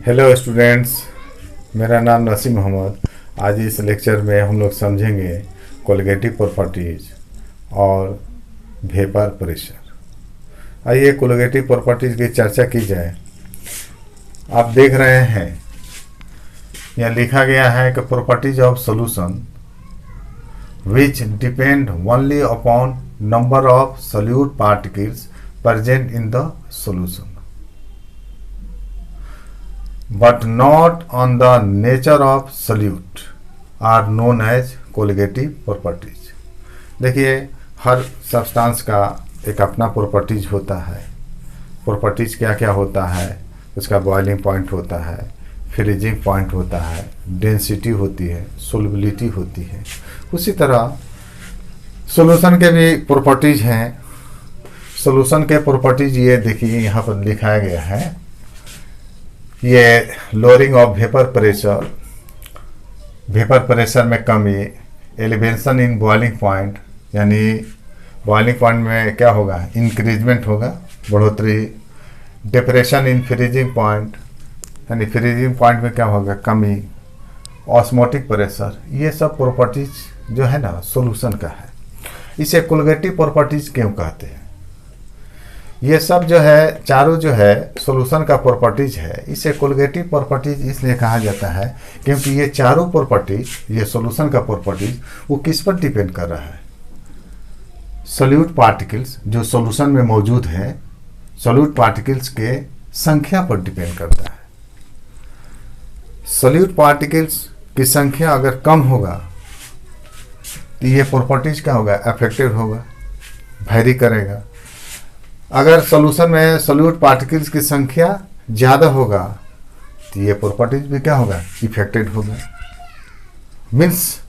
Hello students, मेरा नाम नसीम मोहम्मद। आज इस लेक्चर में हम लोग समझेंगे कोलिगेटिव प्रॉपर्टीज और वेपर प्रेशर। आइए कोलिगेटिव प्रॉपर्टीज की चर्चा की जाए। आप देख रहे हैं यहाँ लिखा गया है कि properties of solution which depend only upon number of solute particles present in the solution but not on the nature of solute are known as colligative properties। देखिए, हर सब्सटेंस का एक अपना प्रॉपर्टीज होता है। प्रॉपर्टीज क्या क्या होता है? उसका बॉइलिंग पॉइंट होता है, फ्रीजिंग पॉइंट होता है, डेंसिटी होती है, सोल्युबिलिटी होती है। उसी तरह सॉल्यूशन के भी प्रॉपर्टीज हैं। सॉल्यूशन के प्रॉपर्टीज ये देखिए यहाँ पर लिखाया गया है। ये लोअरिंग ऑफ वेपर प्रेशर में कमी, एलिवेशन इन बॉइलिंग पॉइंट, यानी बॉइलिंग पॉइंट में क्या होगा? इंक्रीजमेंट होगा, बढ़ोतरी। डिप्रेशन इन फ्रीजिंग पॉइंट, यानी फ्रीजिंग पॉइंट में क्या होगा? कमी। ऑस्मोटिक प्रेशर, ये सब प्रॉपर्टीज जो है ना सॉल्यूशन का है। इसे कोलिगेटिव प्रॉपर्टीज क्यों कहते हैं? ये सब जो है चारों जो है सॉल्यूशन का प्रॉपर्टीज है। इसे कोलिगेटिव प्रॉपर्टीज इसलिए कहा जाता है क्योंकि ये चारों प्रॉपर्टीज, ये सॉल्यूशन का प्रॉपर्टीज वो किस पर डिपेंड कर रहा है? सोल्यूट पार्टिकल्स जो सॉल्यूशन में मौजूद हैं, सोल्यूट पार्टिकल्स के संख्या पर डिपेंड करता है। सोल्यूट पार्टिकल्स की संख्या अगर कम होगा तो ये प्रॉपर्टीज क्या होगा? अफेक्टेड होगा, वेरी करेगा। अगर सॉल्यूशन में सोल्यूट पार्टिकल्स की संख्या ज़्यादा होगा तो ये प्रॉपर्टीज भी क्या होगा? इफेक्टेड होगा। मीन्स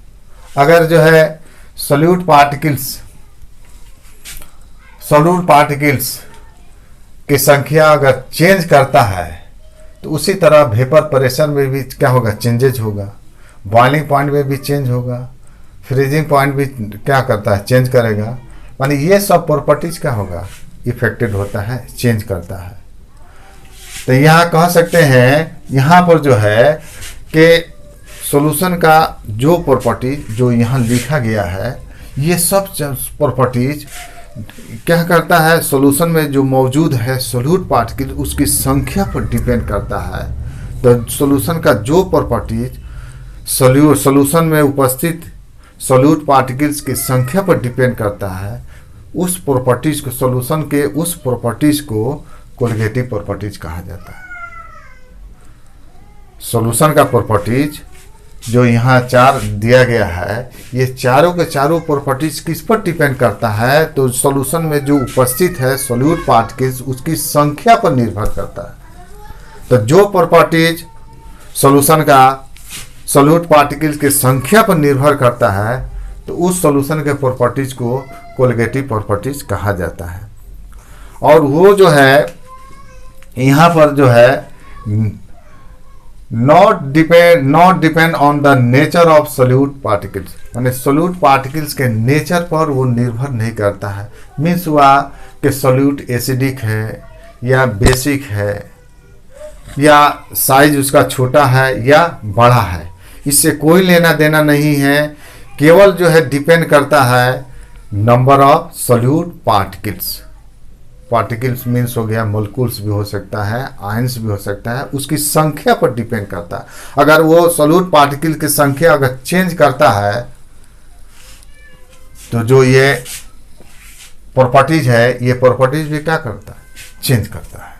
अगर जो है सोल्यूट पार्टिकल्स की संख्या अगर चेंज करता है तो उसी तरह वेपर प्रेशर में भी क्या होगा? चेंजेज होगा। बॉइलिंग पॉइंट में भी चेंज होगा, फ्रीजिंग पॉइंट भी क्या करता है? चेंज करेगा। माने ये सब प्रॉपर्टीज क्या होगा? इफेक्टेड होता है, चेंज करता है। तो यहाँ कह सकते हैं, यहाँ पर जो है कि सॉल्यूशन का जो प्रॉपर्टीज जो यहाँ लिखा गया है, ये सब प्रॉपर्टीज क्या करता है? सॉल्यूशन में जो मौजूद है सोल्यूट पार्टिकल, उसकी संख्या पर डिपेंड करता है। तो सॉल्यूशन का जो प्रॉपर्टीज सॉल्यूशन में उपस्थित सोल्यूट पार्टिकल्स की संख्या पर डिपेंड करता है, उस प्रॉपर्टीज को, सॉल्यूशन के उस प्रॉपर्टीज को कोलिगेटिव प्रॉपर्टीज कहा जाता है। सॉल्यूशन का प्रॉपर्टीज जो यहाँ 4 दिया गया है, ये चारों के चारों प्रॉपर्टीज किस पर डिपेंड करता है? तो सॉल्यूशन में जो उपस्थित है सोल्यूट पार्टिकल्स, उसकी संख्या पर निर्भर करता है। तो जो प्रॉपर्टीज सॉल्यूशन का सोल्यूट पार्टिकल्स की संख्या पर निर्भर करता है, तो उस सॉल्यूशन के प्रॉपर्टीज को कोलिगेटिव प्रॉपर्टीज कहा जाता है। और वो जो है यहाँ पर जो है not depend on the nature of solute particles, यानी सोल्यूट पार्टिकल्स के नेचर पर वो निर्भर नहीं करता है। मीन्स हुआ कि सोल्यूट एसिडिक है या बेसिक है, या साइज उसका छोटा है या बड़ा है, इससे कोई लेना देना नहीं है। केवल जो है डिपेंड करता है number of solute particles means हो गया मोलिक्यूल्स भी हो सकता है, आयंस भी हो सकता है, उसकी संख्या पर डिपेंड करता है। अगर वो सोल्यूट पार्टिकल की संख्या अगर चेंज करता है तो जो ये प्रॉपर्टीज है, ये प्रॉपर्टीज भी क्या करता है? चेंज करता है।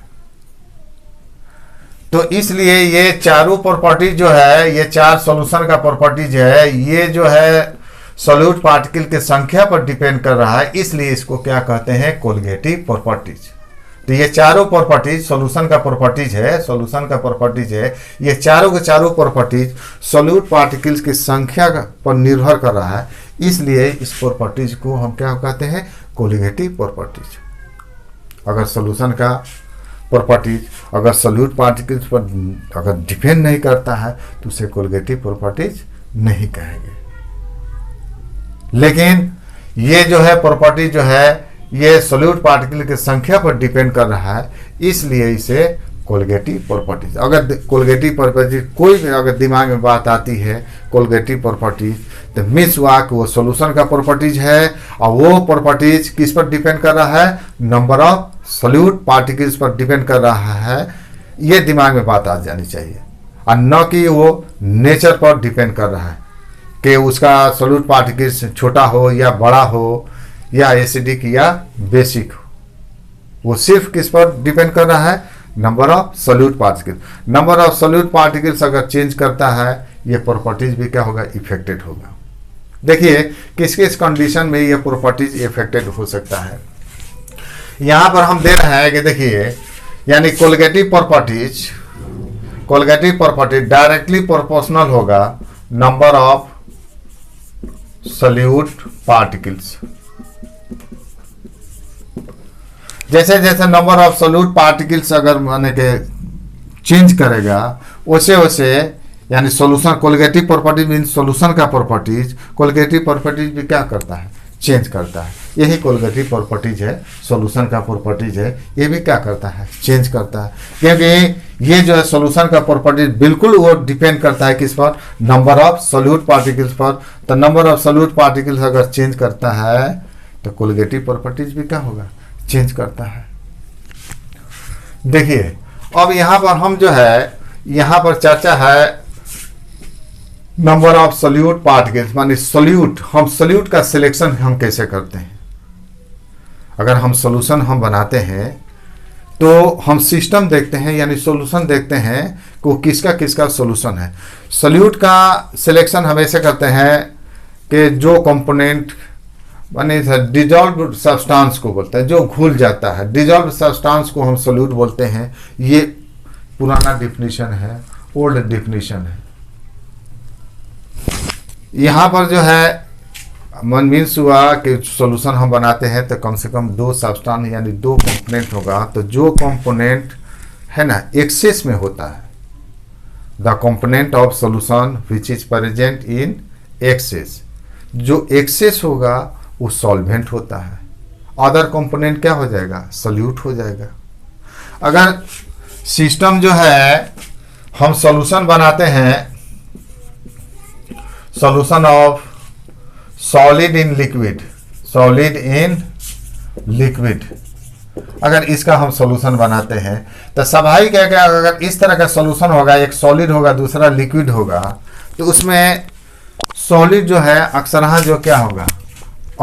तो इसलिए ये चारों प्रॉपर्टीज जो है, ये 4 सॉल्यूशन का प्रॉपर्टीज है, ये जो है सोल्यूट पार्टिकल की संख्या पर डिपेंड कर रहा है, इसलिए इसको क्या कहते हैं? Colligative properties. तो ये चारों प्रॉपर्टीज सॉल्यूशन का प्रॉपर्टीज है, ये चारों के चारों प्रॉपर्टीज सोल्यूट पार्टिकल्स की संख्या पर निर्भर कर रहा है, इसलिए इस प्रॉपर्टीज को हम क्या कहते हैं? Colligative properties. अगर सॉल्यूशन का प्रॉपर्टीज अगर सोल्यूट पार्टिकल्स पर अगर डिपेंड नहीं करता है तो उसे कोलिगेटिव प्रॉपर्टीज नहीं कहेंगे। लेकिन ये जो है प्रॉपर्टी जो है ये सोल्यूट पार्टिकल की संख्या पर डिपेंड कर रहा है, इसलिए इसे कोलिगेटिव प्रॉपर्टीज। अगर कोलिगेटिव प्रॉपर्टीज कोई भी अगर दिमाग में बात आती है कोलिगेटिव प्रॉपर्टीज, तो मीन्स हुआ कि वो सॉल्यूशन का प्रॉपर्टीज है, और वो प्रॉपर्टीज किस पर डिपेंड कर रहा है, नंबर ऑफ सॉल्यूट पार्टिकल्स पर डिपेंड कर रहा है। ये दिमाग में बात आ जानी चाहिए, और न कि वो नेचर पर डिपेंड कर रहा है कि उसका सॉल्यूट पार्टिकल्स छोटा हो या बड़ा हो, या एसिडिक या बेसिक हो। वो सिर्फ किस पर डिपेंड कर रहा है, number of solute particles. Number of solute particles अगर चेंज करता है, ये प्रॉपर्टीज भी क्या होगा, इफेक्टेड होगा। देखिए किस किस कंडीशन में ये प्रॉपर्टीज इफेक्टेड हो सकता है। यहां पर हम दे रहे हैं कि देखिए, यानी कोलिगेटिव प्रॉपर्टीज डायरेक्टली प्रोपोर्शनल होगा नंबर ऑफ सॉल्यूट पार्टिकल्स। जैसे जैसे नंबर ऑफ सॉल्यूट पार्टिकल्स अगर माने के चेंज करेगा, वैसे वैसे यानी solution, colligative properties mean solution का प्रॉपर्टीज, कोलिगेटिव प्रॉपर्टीज भी क्या करता है, चेंज करता है। यही कोलिगेटिव प्रॉपर्टीज है, सॉल्यूशन का प्रॉपर्टीज है, ये भी क्या करता है, चेंज करता है। क्योंकि ये जो है सॉल्यूशन का प्रॉपर्टीज बिल्कुल वो डिपेंड करता है किस पर, नंबर ऑफ सॉल्यूट पार्टिकल्स पर। तो नंबर ऑफ सॉल्यूट पार्टिकल्स अगर चेंज करता है, तो कोलिगेटिव प्रॉपर्टीज भी क्या होगा, चेंज करता है। देखिए अब यहां पर हम जो है, यहां पर चर्चा है नंबर ऑफ सॉल्यूट पार्टिकल्स, माने सॉल्यूट, हम सॉल्यूट का सिलेक्शन हम कैसे करते हैं। अगर हम सॉल्यूशन हम बनाते हैं तो हम सिस्टम देखते हैं, यानी सॉल्यूशन देखते हैं कि वो किसका किसका सॉल्यूशन है। सॉल्यूट का सिलेक्शन हम ऐसे करते हैं कि जो कंपोनेंट माने डिजॉल्व सब्सटेंस को बोलते हैं, जो घुल जाता है, डिजॉल्व सब्सटेंस को हम सॉल्यूट बोलते हैं। ये पुराना डिफिनीशन है, ओल्ड डिफिनीशन है। यहाँ पर जो है मन मीन्स हुआ कि सॉल्यूशन हम बनाते हैं तो कम से कम दो सब्सटेंस यानी दो कंपोनेंट होगा। तो जो कंपोनेंट है ना एक्सेस में होता है, the component of solution which is present in excess, जो एक्सेस होगा वो सॉल्वेंट होता है। अदर कंपोनेंट क्या हो जाएगा, सॉल्यूट हो जाएगा। अगर सिस्टम जो है हम सॉल्यूशन बनाते हैं, solution of solid in liquid, solid in liquid, अगर इसका हम सॉल्यूशन बनाते हैं तो स्वाभाविक है कि अगर इस तरह का सॉल्यूशन होगा, एक सॉलिड होगा दूसरा लिक्विड होगा, तो उसमें सॉलिड जो है अक्सर जो क्या होगा,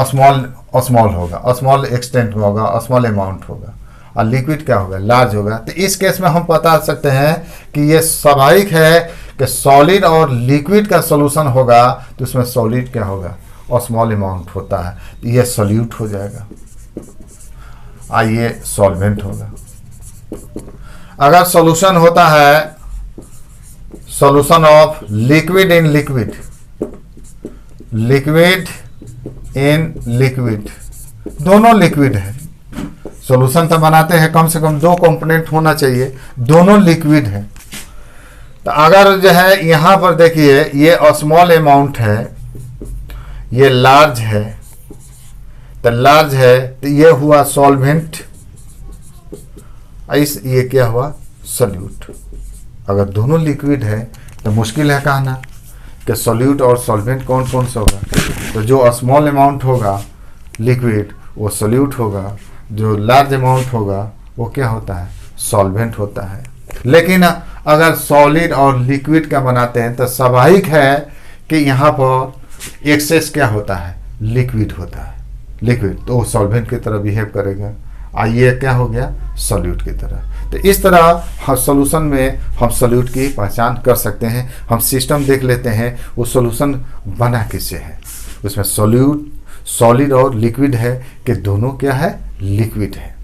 स्मॉल होगा, स्मॉल एक्सटेंट में होगा, स्मॉल अमाउंट होगा, और लिक्विड क्या होगा, लार्ज होगा। तो इस केस में हम बता सकते हैं कि ये स्वाभाविक है कि सॉलिड और लिक्विड का सॉल्यूशन होगा तो उसमें सॉलिड क्या होगा, स्मॉल अमाउंट होता है, तो ये सॉल्यूट हो जाएगा और ये सॉल्वेंट होगा। अगर सॉल्यूशन होता है solution of liquid in liquid, liquid in liquid, दोनों लिक्विड है, सॉल्यूशन तो बनाते हैं कम से कम दो कंपोनेंट होना चाहिए, दोनों लिक्विड है। तो अगर जो है यहां पर देखिए ये स्मॉल अमाउंट है, ये लार्ज है, तो लार्ज है तो ये हुआ सॉल्वेंट, ये क्या हुआ, सॉल्यूट। अगर दोनों लिक्विड है तो मुश्किल है कहना कि सॉल्यूट और सॉल्वेंट कौन कौन सा होगा। तो जो स्मॉल अमाउंट होगा लिक्विड वो सॉल्यूट होगा, जो लार्ज अमाउंट होगा वो क्या होता है, सॉल्वेंट होता है। लेकिन अगर सॉलिड और लिक्विड का बनाते हैं तो स्वाभाविक है कि यहाँ पर एक्सेस क्या होता है, लिक्विड होता है, लिक्विड तो वो सॉल्वेंट की तरह बिहेव करेगा, और ये क्या हो गया, सॉल्यूट की तरह। तो इस तरह हर सॉल्यूशन में हम सॉल्यूट की पहचान कर सकते हैं। हम सिस्टम देख लेते हैं वो सॉल्यूशन बना किससे है, उसमें सॉल्यूट, सॉलिड और लिक्विड है कि दोनों क्या है, लिक्विड है।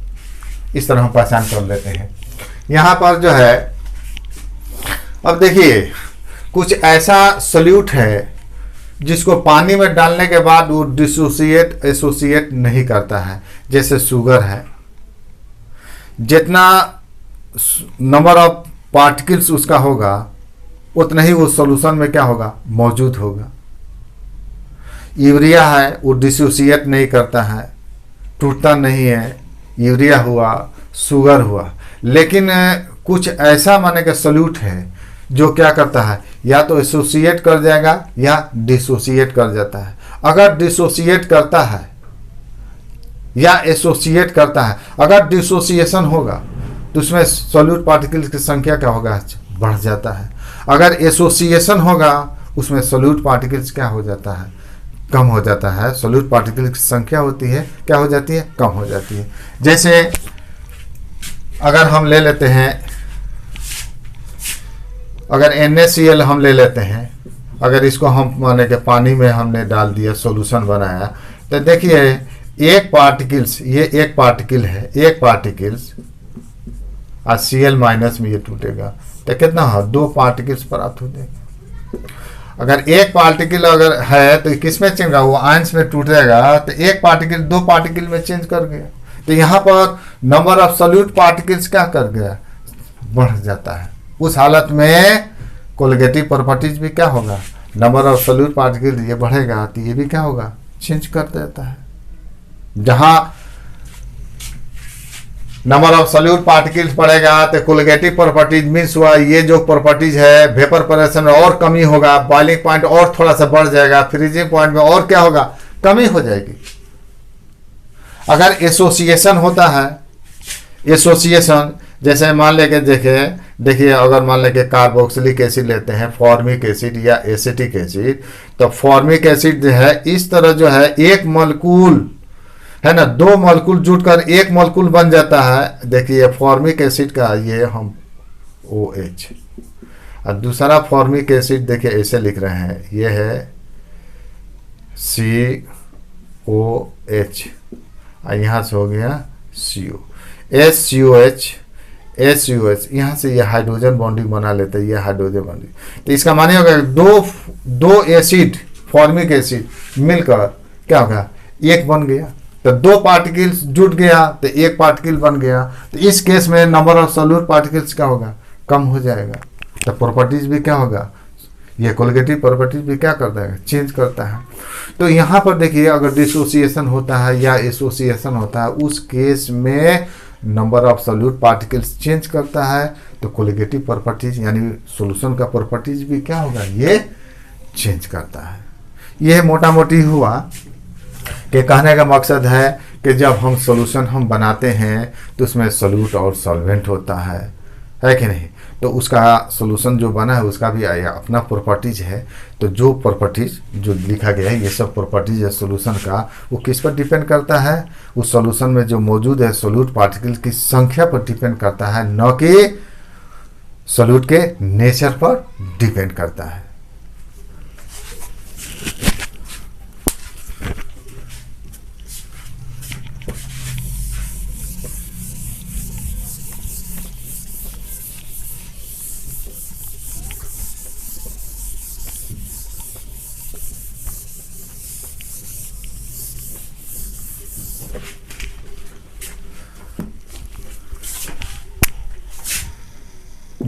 इस तरह हम पहचान कर लेते हैं। यहाँ पर जो है अब देखिए कुछ ऐसा सॉल्यूट है जिसको पानी में डालने के बाद वो डिसोसिएट एसोसिएट नहीं करता है, जैसे शुगर है। जितना नंबर ऑफ पार्टिकल्स उसका होगा उतना ही वो सॉल्यूशन में क्या होगा, मौजूद होगा। यूरिया है वो डिसोसिएट नहीं करता है, टूटता नहीं है, यूरिया हुआ, शुगर हुआ। लेकिन कुछ ऐसा माने का सोल्यूट है जो क्या करता है, या तो एसोसिएट कर जाएगा या डिसोसिएट कर जाता है। अगर डिसोसिएट करता है या एसोसिएट करता है, अगर डिसोसिएशन होगा तो उसमें सॉल्यूट पार्टिकल्स की संख्या क्या होगा, बढ़ जाता है। अगर एसोसिएशन होगा उसमें सॉल्यूट पार्टिकल्स क्या हो जाता है, कम हो जाता है। सॉल्यूट पार्टिकल्स की संख्या होती है क्या हो जाती है, कम हो जाती है। जैसे अगर हम ले लेते हैं, अगर NaCl हम ले लेते हैं, अगर इसको हम माने के पानी में हमने डाल दिया, सॉल्यूशन बनाया, तो देखिए एक पार्टिकल्स, ये एक पार्टिकल है, एक पार्टिकल्स और Cl माइनस में ये टूटेगा तो कितना है, 2 पार्टिकल्स प्राप्त हो जाएगा। अगर एक पार्टिकल अगर है तो किस में चेंज होगा, वो आयंस में टूट जाएगा, तो एक पार्टिकल 2 पार्टिकल में चेंज कर गया। तो यहाँ पर नंबर ऑफ सॉल्यूट पार्टिकल्स क्या कर गया, बढ़ जाता है। उस हालत में कोलिगेटिव प्रॉपर्टीज भी क्या होगा, नंबर ऑफ सॉल्यूट पार्टिकल ये बढ़ेगा तो ये भी क्या होगा, चेंज कर देता है। जहां नंबर ऑफ सॉल्यूट पार्टिकल्स बढ़ेगा तो कोलिगेटिव प्रॉपर्टीज मीन्स हुआ ये जो प्रॉपर्टीज है वेपर प्रेशर में और कमी होगा, बॉइलिंग पॉइंट और थोड़ा सा बढ़ जाएगा, फ्रीजिंग पॉइंट में और क्या होगा, कमी हो जाएगी। अगर एसोसिएशन होता है, एसोसिएशन जैसे मान लेके देखिए अगर मान लेके कार्बोक्सिलिक एसिड लेते हैं, फॉर्मिक एसिड या एसिटिक एसिड, तो फॉर्मिक एसिड जो है इस तरह जो है एक मॉलिक्यूल है ना, 2 मॉलिक्यूल जुटकर एक मॉलिक्यूल बन जाता है। देखिए फॉर्मिक एसिड का ये हम OH, और दूसरा फॉर्मिक एसिड देखिए ऐसे लिख रहे हैं, ये है COH और यहाँ से हो गया CO, SUH, यहाँ से ये हाइड्रोजन बॉन्डिंग बना लेते हैं, ये हाइड्रोजन बॉन्डिंग। तो इसका माने होगा दो एसिड फॉर्मिक एसिड मिलकर क्या होगा, एक बन गया। तो 2 पार्टिकल्स जुट गया तो एक पार्टिकल बन गया। तो इस केस में नंबर ऑफ सॉल्यूट पार्टिकल्स क्या होगा, कम हो जाएगा। तो प्रॉपर्टीज भी क्या होगा, ये कोलिगेटिव प्रॉपर्टीज भी क्या करता है, चेंज करता है। तो यहाँ पर देखिए अगर डिसोसिएशन होता है या एसोसिएशन होता है, उस केस में number of solute particles change करता है, तो कोलिगेटिव प्रॉपर्टीज यानी सॉल्यूशन का प्रॉपर्टीज भी क्या होगा, ये चेंज करता है। यह मोटा मोटी हुआ कि कहने का मकसद है कि जब हम सॉल्यूशन हम बनाते हैं तो उसमें सॉल्यूट और सॉल्वेंट होता है कि नहीं। तो उसका सॉल्यूशन जो बना है उसका भी अपना प्रॉपर्टीज है। तो जो प्रॉपर्टीज जो लिखा गया है, ये सब प्रॉपर्टीज है सॉल्यूशन का, वो किस पर डिपेंड करता है, उस सॉल्यूशन में जो मौजूद है सॉल्यूट पार्टिकल की संख्या पर डिपेंड करता है, न कि सॉल्यूट के नेचर पर डिपेंड करता है।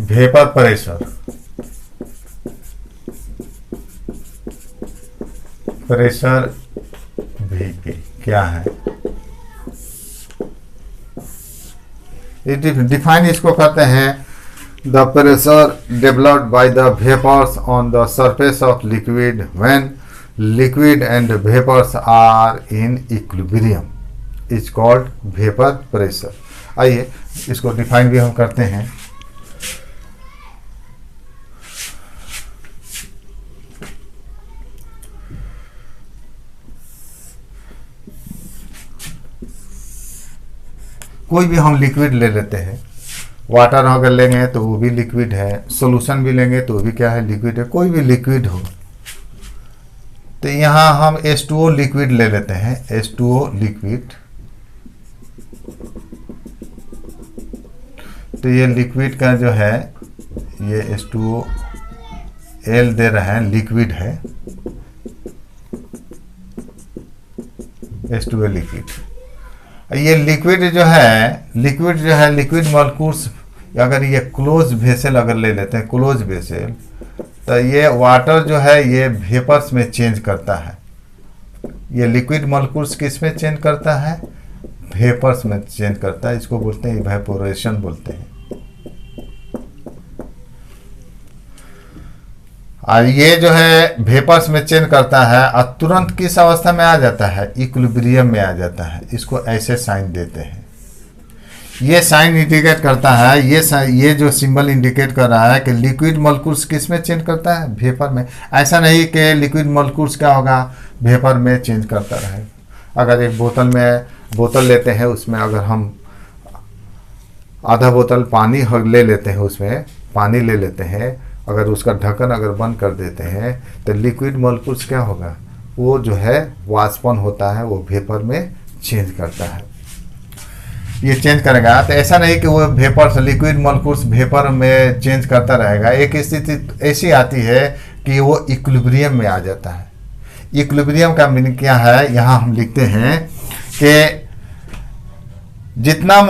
वेपर प्रेशर, प्रेशर VP क्या है, डिफाइन इसको करते हैं, the pressure developed by the vapours on the surface of liquid when liquid and vapours are in equilibrium is called vapour pressure. आइए इसको डिफाइन भी हम करते हैं। कोई भी हम लिक्विड ले लेते हैं, वाटर अगर लेंगे तो वो भी लिक्विड है, सॉल्यूशन भी लेंगे तो वो भी क्या है, लिक्विड है। कोई भी लिक्विड हो तो यहाँ हम H2O लिक्विड ले लेते हैं, H2O लिक्विड। तो ये लिक्विड का जो है ये H2O L दे रहे हैं, लिक्विड है H2O लिक्विड। ये लिक्विड जो है लिक्विड मॉलिक्यूल्स, अगर ये क्लोज वेसल अगर ले लेते हैं, क्लोज वेसल, तो ये वाटर जो है ये वेपर्स में चेंज करता है। ये लिक्विड मॉलिक्यूल्स किस में चेंज करता है, वेपर्स में चेंज करता है। इसको बोलते हैं इवेपोरेशन बोलते हैं। और ये जो है वेपर्स में चेंज करता है और तुरंत किस अवस्था में आ जाता है, इक्विलिब्रियम में आ जाता है। इसको ऐसे साइन देते हैं। ये साइन इंडिकेट करता है, ये जो सिंबल इंडिकेट कर रहा है कि लिक्विड मॉलिक्यूल्स किस में चेंज करता है, वेपर में। ऐसा नहीं कि लिक्विड मॉलिक्यूल्स क्या होगा, वेपर में चेंज करता रहेगा। अगर एक बोतल लेते हैं, उसमें अगर हम आधा बोतल पानी ले लेते हैं, उसमें पानी ले लेते हैं, अगर उसका ढक्कन अगर बंद कर देते हैं तो लिक्विड मॉलिक्यूल्स क्या होगा, वो जो है वाष्पन होता है, वो वेपर में चेंज करता है। ये चेंज करेगा। तो ऐसा नहीं कि वो वेपर से लिक्विड मॉलिक्यूल्स वेपर में चेंज करता रहेगा। एक स्थिति ऐसी आती है कि वो इक्विलिब्रियम में आ जाता है। इक्विलिब्रियम का मीनिंग क्या है, यहाँ हम लिखते हैं कि जितना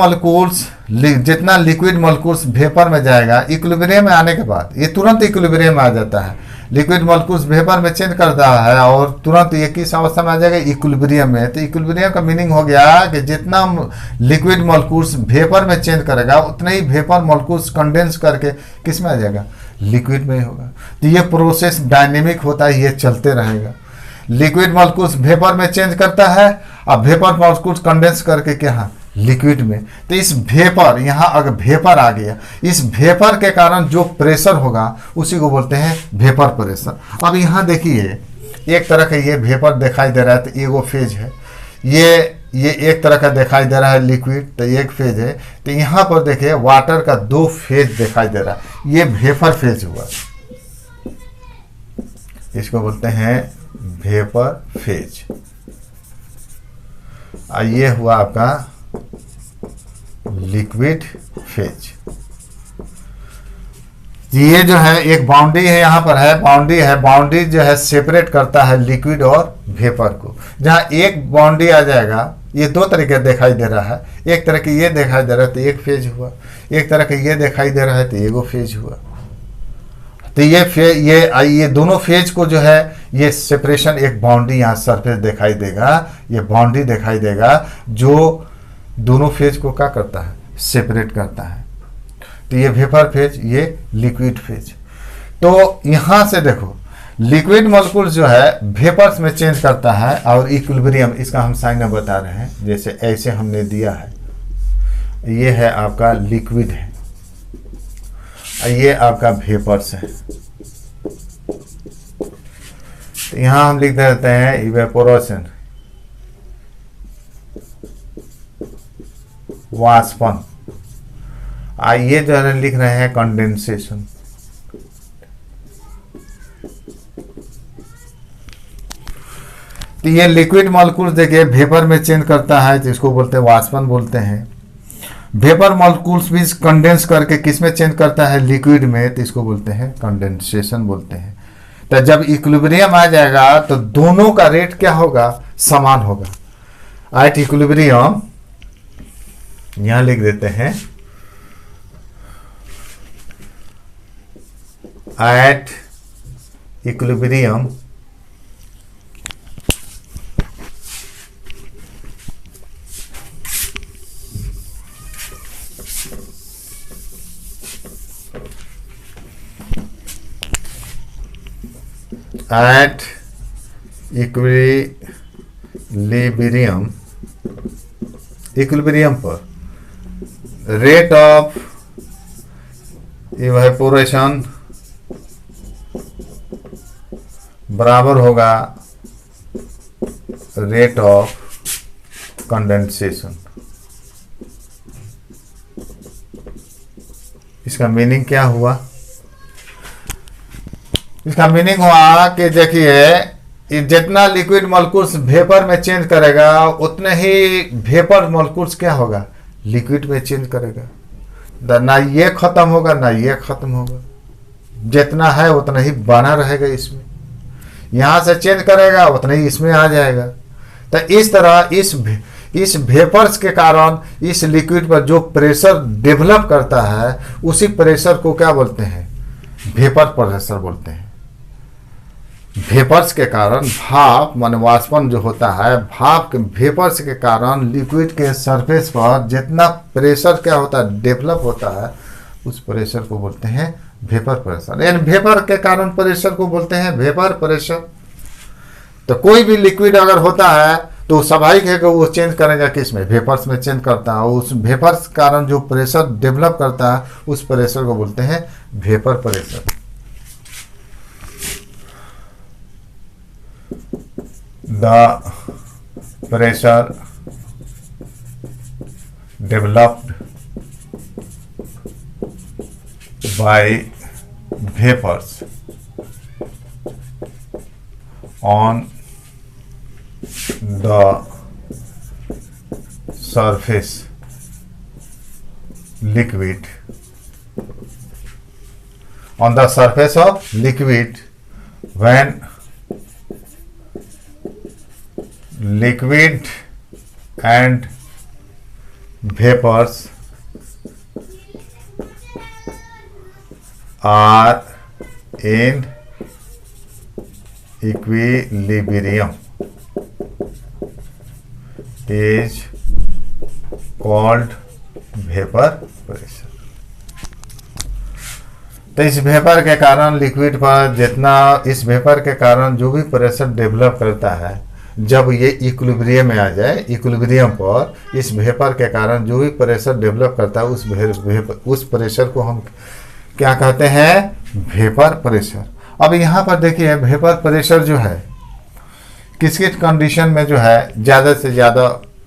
लिक्विड मॉलिक्यूल्स वेपर में जाएगा, इक्विलिब्रियम में आने के बाद ये तुरंत इक्विलिब्रियम में आ जाता है। लिक्विड मॉलिक्यूल्स वेपर में चेंज करता है और तुरंत ये किस अवस्था में आ जाएगा, इक्विलिब्रियम में। तो इक्विलिब्रियम का मीनिंग हो गया कि जितना लिक्विड मॉलिक्यूल्स वेपर में चेंज करेगा, उतने ही वेपर मॉलिक्यूल्स कंडेंस करके किस में आ जाएगा, लिक्विड में होगा। तो ये प्रोसेस डायनेमिक होता है, ये चलते रहेगा। लिक्विड मॉलिक्यूल्स वेपर में चेंज करता है और वेपर मॉलिक्यूल्स कंडेंस करके क्या, लिक्विड में। तो इस वेपर, यहाँ अगर वेपर आ गया, इस वेपर के कारण जो प्रेशर होगा उसी को बोलते हैं वेपर प्रेशर। अब यहाँ देखिए, एक तरह का ये वेपर दिखाई दे रहा है, तो एगो फेज है। ये एक तरह का दिखाई दे रहा है लिक्विड, तो एक फेज है। तो यहाँ पर देखिए वाटर का 2 फेज दिखाई दे रहा है, ये वेपर फेज हुआ, इसको बोलते हैं वेपर फेज। और ये हुआ आपका लिक्विड फेज। ये जो है एक बाउंड्री है, यहाँ पर है बाउंड्री जो है सेपरेट करता है लिक्विड और वेपर को। जहाँ एक बाउंड्री आ जाएगा, ये 2 तरीके दिखाई दे रहा है। एक तरह के ये दिखाई दे रहा है तो एक फेज हुआ, एक तरह के ये दिखाई दे रहा है तो एगो फेज हुआ। तो ये दोनों फेज को जो है, ये सेपरेशन, एक बाउंड्री यहाँ सरफेस दिखाई देगा, ये बाउंड्री दिखाई देगा जो दोनों फेज को क्या करता है, सेपरेट करता है। तो ये वेपर फेज, ये लिक्विड फेज। तो यहाँ से देखो, लिक्विड मॉलिक्यूल जो है वेपर्स में चेंज करता है और इक्विलिब्रियम, इसका हम साइन में बता रहे हैं। जैसे ऐसे हमने दिया है, ये है आपका लिक्विड है, ये आपका वेपर्स है। तो यहाँ हम लिख देते हैं इवेपोरेशन, वाष्पन। ये जो है लिख रहे हैं कंडेंसेशन। तो ये लिक्विड मॉलिक्यूल्स देखिए वेपर में चेंज करता है, तो इसको बोलते हैं वाष्पन बोलते हैं। वेपर मॉलिक्यूल्स भी कंडेंस करके किस में चेंज करता है, लिक्विड में, तो इसको बोलते हैं कंडेंसेशन बोलते हैं। तो जब इक्विलिब्रियम आ जाएगा तो दोनों का रेट क्या होगा, समान होगा। एट इक्विलिब्रियम, यहां लिख देते हैं एट इक्विलिब्रियम at इक्विलिब्रियम पर रेट ऑफ इवेपोरेशन बराबर होगा रेट ऑफ कंडेंसेशन। इसका मीनिंग क्या हुआ, इसका मीनिंग हुआ कि देखिए जितना लिक्विड मॉलिक्यूल्स वेपर में चेंज करेगा, उतने ही वेपर मॉलिक्यूल्स क्या होगा, लिक्विड में चेंज करेगा। ना ये खत्म होगा ना ये खत्म होगा, जितना है उतना ही बना रहेगा इसमें। यहाँ से चेंज करेगा उतना ही इसमें आ जाएगा। तो इस तरह इस वेपर्स के कारण इस लिक्विड पर जो प्रेशर डेवलप करता है, उसी प्रेशर को क्या बोलते हैं, वेपर प्रेशर बोलते हैं। वेपर्स के कारण भाप मान वाष्पन जो होता है, भाप के वेपर्स के कारण लिक्विड के सरफेस पर जितना प्रेशर क्या होता है, डेवलप होता है, उस प्रेशर को बोलते हैं वेपर प्रेशर, यानी वेपर के कारण प्रेशर को बोलते हैं वेपर प्रेशर। तो कोई भी लिक्विड अगर होता है तो स्वाभाविक है कि वो चेंज करेगा किस में, वेपर्स में चेंज करता है। उस वेपर्स के कारण जो प्रेशर डेवलप करता है उस प्रेशर को बोलते हैं vapour pressure. The pressure developed by vapours on the surface liquid, on the surface of liquid, when liquid and vapors are in equilibrium is called vapor pressure। तो इस वेपर के कारण लिक्विड पर जितना, इस वेपर के कारण जो भी प्रेशर डेवलप करता है, जब ये इक्विलिब्रियम में आ जाए, इक्विलिब्रियम पर इस वेपर के कारण जो भी प्रेशर डेवलप करता है उस प्रेशर को हम क्या कहते हैं, वेपर प्रेशर। अब यहाँ पर देखिए वेपर प्रेशर जो है किस किस कंडीशन में जो है ज़्यादा से ज़्यादा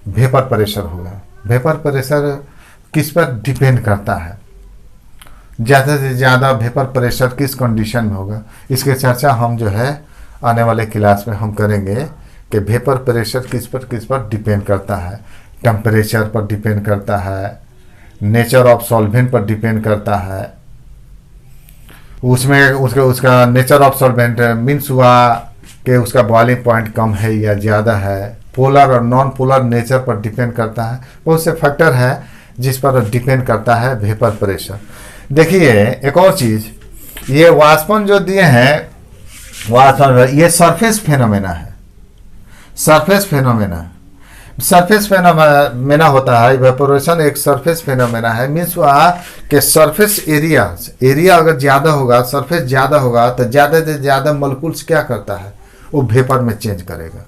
वेपर प्रेशर होगा। वेपर प्रेशर किस पर डिपेंड करता है, ज़्यादा से ज़्यादा वेपर प्रेशर किस कंडीशन में होगा, इसके चर्चा हम जो है आने वाले क्लास में हम करेंगे कि वेपर प्रेशर किस पर डिपेंड करता है। टेम्परेचर पर डिपेंड करता है, नेचर ऑफ सॉल्वेंट पर डिपेंड करता है, उसमें उसका नेचर ऑफ सॉल्वेंट मीन्स हुआ कि उसका बॉइलिंग पॉइंट कम है या ज़्यादा है, पोलर और नॉन पोलर नेचर पर डिपेंड करता है। बहुत से फैक्टर है जिस पर डिपेंड करता है वेपर प्रेशर। देखिए एक और चीज़, ये वाष्पन जो दिए हैं, वाष्पन ये सरफेस फेनोमेना है, सरफेस फेनोमेना। सरफेस फेनोमेना होता है, इवेपोरेशन एक सरफेस फेनोमेना है। मीन्स हुआ कि सरफेस एरिया अगर ज़्यादा होगा, सरफेस ज़्यादा होगा तो ज़्यादा से ज़्यादा मॉलिक्यूल्स क्या करता है, वो वेपर में चेंज करेगा।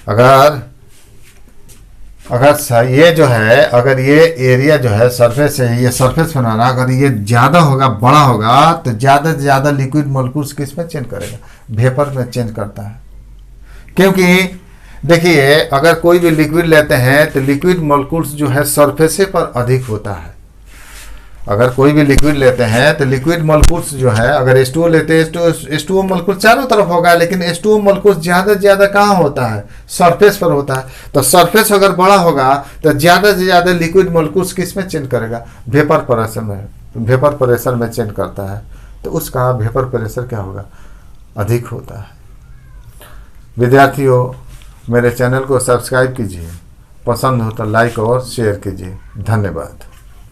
अगर ये जो है, अगर ये एरिया जो है सरफेस है, ये सरफेस फेनोमेना अगर ये ज़्यादा होगा, बड़ा होगा, तो ज़्यादा से ज़्यादा लिक्विड मॉलिक्यूल्स किस में चेंज करेगा, वेपर में चेंज करता है। क्योंकि देखिए अगर कोई भी लिक्विड लेते हैं तो लिक्विड मॉलिक्यूल्स जो है सरफेस पर अधिक होता है। अगर कोई भी लिक्विड लेते हैं तो लिक्विड मॉलिक्यूल्स जो है, अगर H2O लेते हैं, H2O मॉलिक्यूल चारों तरफ होगा, लेकिन H2O मॉलिक्यूल ज़्यादा से ज़्यादा कहाँ होता है, सरफेस पर होता है। तो सरफेस अगर बड़ा होगा तो ज़्यादा से ज़्यादा लिक्विड मॉलिक्यूल्स किस में चेंज करेगा, वेपर प्रेशर में, वेपर प्रेशर में चेंज करता है। तो उसका वेपर प्रेशर क्या होगा, अधिक होता है। विद्यार्थियों, मेरे चैनल को सब्सक्राइब कीजिए, पसंद हो तो लाइक और शेयर कीजिए। धन्यवाद।